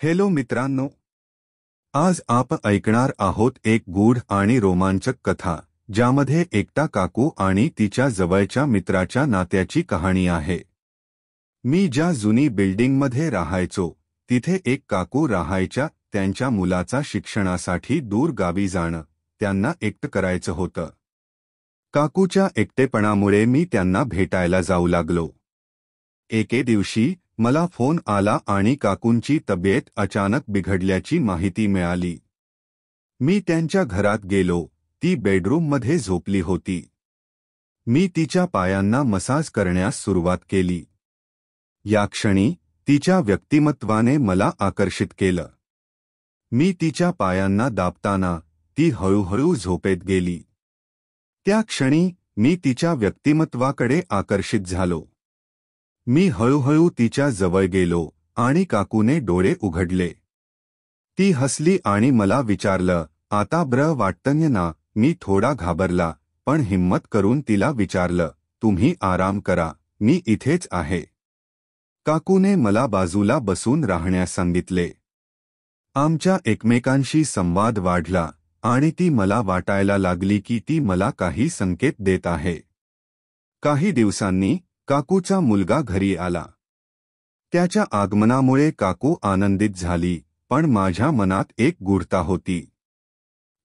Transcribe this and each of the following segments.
Hello मित्रांनो, आज आपण ऐकणार आहोत एक गूढ आणि रोमांचक कथा ज्यामध्ये एकटा काकू आणि तिच्या जवळच्या मित्राच्या नात्याची कहाणी आहे। मी ज्या जुनी बिल्डिंगमध्ये राहायचो तिथे एक काकू राहायच्या। त्यांच्या मुलाचा शिक्षणासाठी दूर गावी जाणं त्यांना एकटं करायचं होतं। काकूच्या एकटेपणामुळे मी त्यांना भेटायला जाऊ लागलो। एके दिवशी मला फोन आला आणि काकूंची तब्येत अचानक बिघडल्याची माहिती मिळाली। मी त्यांच्या घरात गेलो। ती बेडरूममध्ये झोपली होती। मी तिच्या पायांना मसाज करण्यास सुरुवात केली। या क्षणी तिच्या व्यक्तिमत्वाने मला आकर्षित केलं। मी तिच्या पायांना दाबताना ती हळूहळू झोपेत गेली। त्या क्षणी मी तिच्या व्यक्तिमत्वाकडे आकर्षित झालो। मी हळूहळू तिच्या जवळ गेलो आणि काकूने डोळे उघडले। ती हसली आणि मला विचारलं, आता बरं वाटतंय ना? मी थोडा घाबरला, पण हिम्मत करून तिला विचारलं, तुम्ही आराम करा, मी इथेच आहे। काकूने मला बाजूला बसून राहण्यास सांगितले। आमच्या एकमेकांशी संवाद वाढला आणि ती मला वाटायला लागली की ती मला काही संकेत देत आहे। काही दिवसांनी काकूचा मुलगा घरी आला। त्याच्या आगमनामुळे काकू आनंदित झाली, पण माझ्या मनात एक गूढता होती।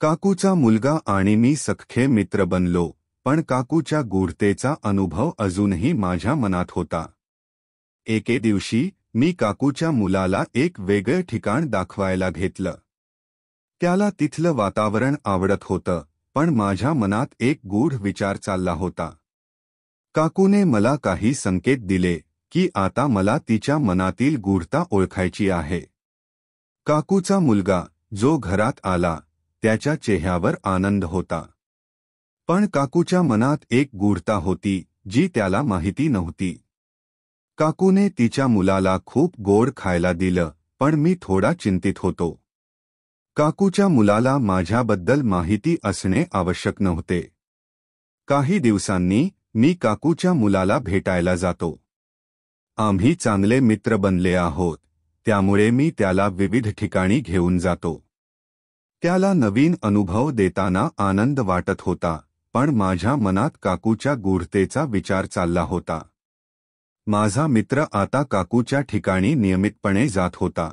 काकूचा मुलगा आणि मी सख्खे मित्र बनलो, पण काकूच्या गूढतेचा अनुभव अजूनही माझ्या मनात होता। एके दिवशी मी काकूच्या मुलाला एक वेगळं ठिकाण दाखवायला घेतलं। त्याला तिथलं वातावरण आवडत होतं, पण माझ्या मनात एक गूढ विचार चालला होता। काकूने मला काही संकेत दिले की आता मला तिच्या मनातील गूढता ओळखायची आहे। काकूचा मुलगा जो घरात आला त्याच्या चेहऱ्यावर आनंद होता, पण काकूच्या मनात एक गूढता होती जी त्याला माहिती नव्हती। काकूने तिच्या मुलाला खूप गोड खायला दिलं, पण मी थोडा चिंतित होतो। काकूच्या मुलाला माझ्याबद्दल माहिती असणे आवश्यक नव्हते। काही दिवसांनी मी काकूच्या मुलाला भेटायला जातो। आम्ही चांगले मित्र बनले आहोत, त्यामुळे मी त्याला विविध ठिकाणी घेऊन जातो। त्याला नवीन अनुभव देताना आनंद वाटत होता, पण माझ्या मनात काकूच्या गूढतेचा विचार चालला होता। माझा मित्र आता काकूच्या ठिकाणी नियमितपणे जात होता।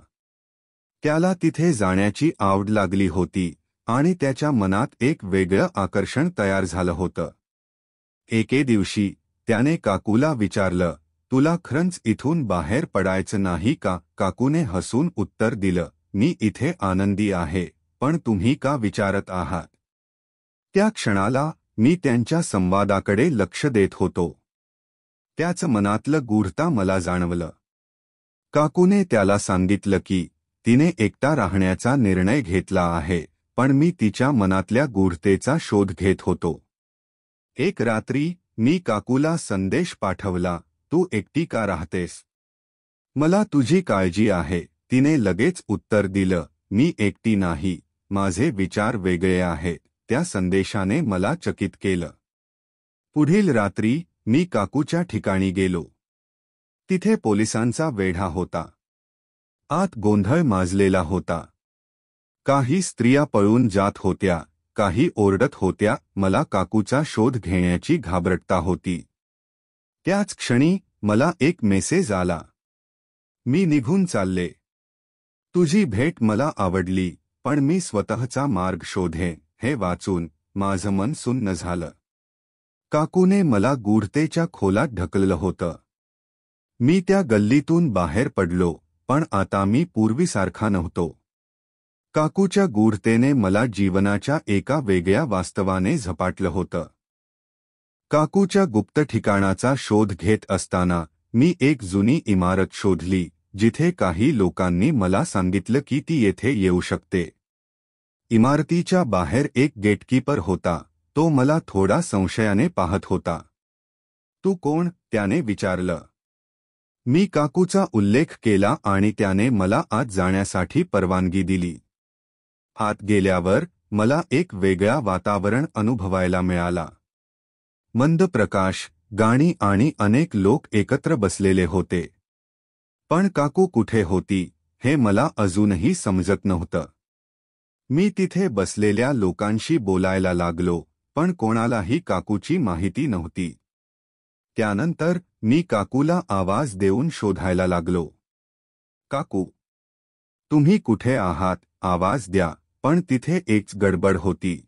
त्याला तिथे जाण्याची आवड लागली होती आणि त्याच्या मनात एक वेगळं आकर्षण तयार झालं होतं। एके दिवशी त्याने काकूला विचारलं, तुला खरंच इथून बाहेर पडायचं नाही का? काकूने हसून उत्तर दिलं, मी इथे आनंदी आहे, पण तुम्ही का विचारत आहात? त्या क्षणाला मी त्यांच्या संवादाकडे लक्ष देत होतो। त्याच मनातलं गूढता मला जाणवलं। काकूने त्याला सांगितलं की तिने एकटा राहण्याचा निर्णय घेतला आहे, पण मी तिच्या मनातल्या गूढतेचा शोध घेत होतो। एक रात्री मी काकूला संदेश पाठवला, तू एकटी का राहतेस? मला तुझी काळजी आहे। तिने लगेच उत्तर दिलं, मी एकटी नाही, माझे विचार वेगळे आहेत। त्या संदेशाने मला चकित केलं। पुढील रात्री मी काकूच्या ठिकाणी गेलो। तिथे पोलिसांचा वेढा होता। आत गोंधळ माजलेला होता। काही स्त्रिया पळून जात होत्या, काही ओरडत होत्या। मला काकूचा शोध घेण्याची घाबरटता होती। त्याच क्षणी मला एक मेसेज आला, मी निघून चालले। तुझी भेट मला आवडली, पण मी स्वतःचा मार्ग शोधे। हे वाचून माझं मन सुन्न झालं। काकूने मला गूढतेच्या खोलात ढकललं होतं। मी त्या गल्लीतून बाहेर पडलो, पण आता मी पूर्वीसारखा नव्हतो। काकूच्या गूढतेने मला जीवनाच्या एका वेगळ्या वास्तवाने झपाटलं होतं। काकूच्या गुप्त ठिकाणाचा शोध घेत असताना मी एक जुनी इमारत शोधली, जिथे काही लोकांनी मला सांगितलं की ती येथे येऊ शकते। इमारतीच्या बाहेर एक गेटकीपर होता। तो मला थोडा संशयाने पाहत होता। तू कोण? त्याने विचारलं। मी काकूचा उल्लेख केला आणि त्याने मला आत जाण्यासाठी परवानगी दिली। आत गेल्यावर मला एक वेगळा वातावरण अनुभवायला मिळाला। मंद प्रकाश, गाणी आणि अनेक लोक एकत्र बसलेले होते। पण काकू कुठे होती हे मला अजूनही समजत नव्हतं. मी तिथे बसलेल्या लोकांशी बोलायला लागलो, पण कोणालाही काकूची माहिती नव्हती. त्यानंतर मी काकूला आवाज देऊन शोधायला लागलो. काकू, तुम्ही कुठे आहात? आवाज द्या. पण तिथे एक गडबड होती.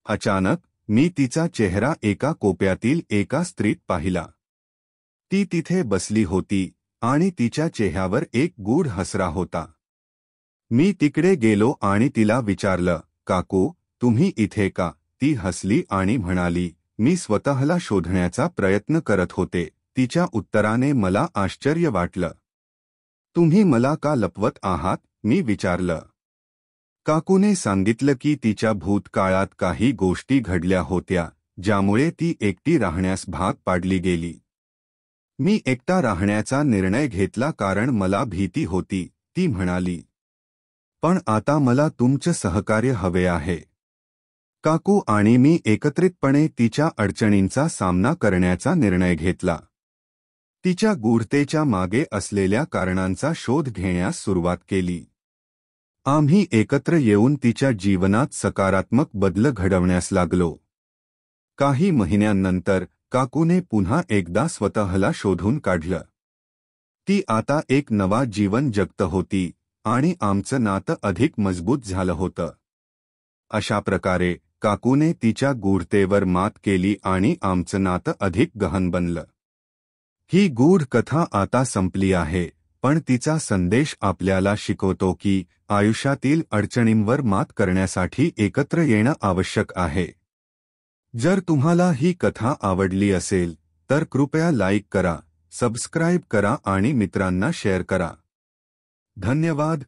अचानक मी तिचा चेहरा एका कोपऱ्यातील एका स्त्रीत पाहिला. ती तिथे बसली होती आणि तिच्या चेहऱ्यावर एक गूढ हसरा होता. मी तिकडे गेलो आणि तिला विचारलं, काकू, तुम्ही इथे का? ती हसली आणि म्हणाली, मी स्वतःला शोधण्याचा प्रयत्न करत होते. तिच्या उत्तराने मला आश्चर्य वाटलं. तुम्ही मला का लपवत आहात? मी विचारलं. काकूने सांगितलं की तिच्या भूतकाळात काही गोष्टी घडल्या होत्या, ज्यामुळे ती एकटी राहण्यास भाग पाडली गेली. मी एकटा राहण्याचा निर्णय घेतला कारण मला भीती होती, ती म्हणाली. पण आता मला तुमचं सहकार्य हवे आहे. काकू आणि मी एकत्रितपणे तिच्या अडचणींचा सामना करण्याचा निर्णय घेतला. तिच्या गूढतेच्या मागे असलेल्या कारणांचा शोध घेण्यास सुरुवात केली. आम्ही एकत्र येऊन तिच्या जीवनात सकारात्मक बदल घडवण्यास लागलो. काही महिन्यांनंतर काकूने पुन्हा एकदा स्वतःला शोधून काढलं. ती आता एक नवा जीवन जगत होती आणि आमचं नातं अधिक मजबूत झालं होतं. अशा प्रकारे काकूने तिच्या गूढतेवर मात केली आणि आमचं नातं अधिक गहन बनलं. ही गूढ कथा आता संपली आहे, पण तिचा संदेश आपल्याला शिकवतो की आयुष्यातील अडचणींवर मात करण्यासाठी एकत्र येणं आवश्यक आहे. जर तुम्हाला ही कथा आवडली असेल तर कृपया लाईक करा, सबस्क्राईब करा आणि मित्रांना शेअर करा. धन्यवाद.